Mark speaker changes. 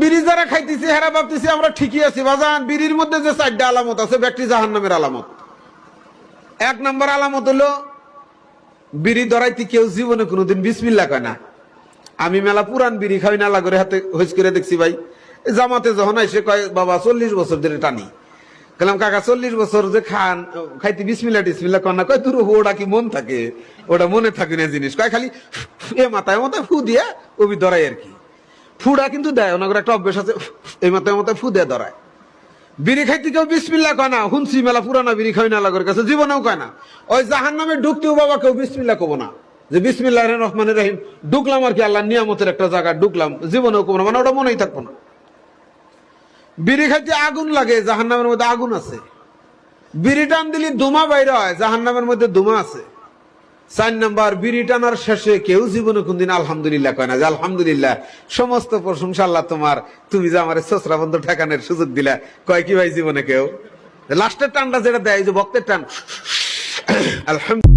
Speaker 1: বিড়ি যারা খাইতেছি হেরা ভাবতেছি আমরা ঠিকই আছি বাজান। বিড়ির মধ্যে যে 4টা আলামত আছে ব্যক্তি জাহান্নামের আলামত। 1 নম্বর আলামত হলো বিড়ি ধরাইতে কেউ জীবনে কোনোদিন বিসমিল্লাহ কয় না। আমি মেলা পুরান বিড়ি খাই না লাগরে হাতে হইস করে দেখছি ভাই। জামাতে যখন আইসে কয় বাবা 40 বছর ধরে টানি। গেলাম কাকা 40 বছর যে খাইতে বিসমিল্লাহ টিসমিল্লাহ কয় না। কয় তোর ওটা কি মন থাকে? ওটা মনে থাকে না জিনিস। কয় খালি এ মাথায় মাথায় ফু দিয়ে ওবি ধরাই আর কি। ফুড়া কিন্তু দেয়, ওনার একটা অভ্যাস আছে, এই মাথায় মাথায় ফু দিয়ে ধরায়। বিড়ি খাইতে কেউ বিসমিল্লাহ কয় না। হুনছি মেলা পুরানা বিড়ি খাই না লাগর কাছে, জীবনেও কয় না। ওই জাহান্নামে ঢুকতেও বাবা কেউ বিসমিল্লাহ কব না, যে বিসমিল্লাহির রহমানির রহিম ঢুকলাম আর কি, আল্লাহ নিয়ামতের একটা জায়গা ঢুকলাম, জীবনেও কব না, মানে ওটা মনেই থাকবো না। বিড়ি খাইতে আগুন লাগে, জাহান্নামের মধ্যে আগুন আছে। বিড়ি টান দিলে ধোঁয়া বাইরে হয়, জাহান্নামের মধ্যে ধোঁয়া আছে। 4 নম্বর, বিড়ি টানার শেষে কেউ জীবনে কোনদিন আলহামদুলিল্লাহ কয় না, যে আলহামদুলিল্লাহ সমস্ত প্রশংসা আল্লাহ তোমার, তুমি যে আমার ছোসরা বন্ধ ঠেকানোর সুযোগ দিলা। কয় কি ভাই জীবনে কেউ? লাস্টের টানটা যেটা দেয়, যে বক্তের টান, আলহামদুলিল্লাহ।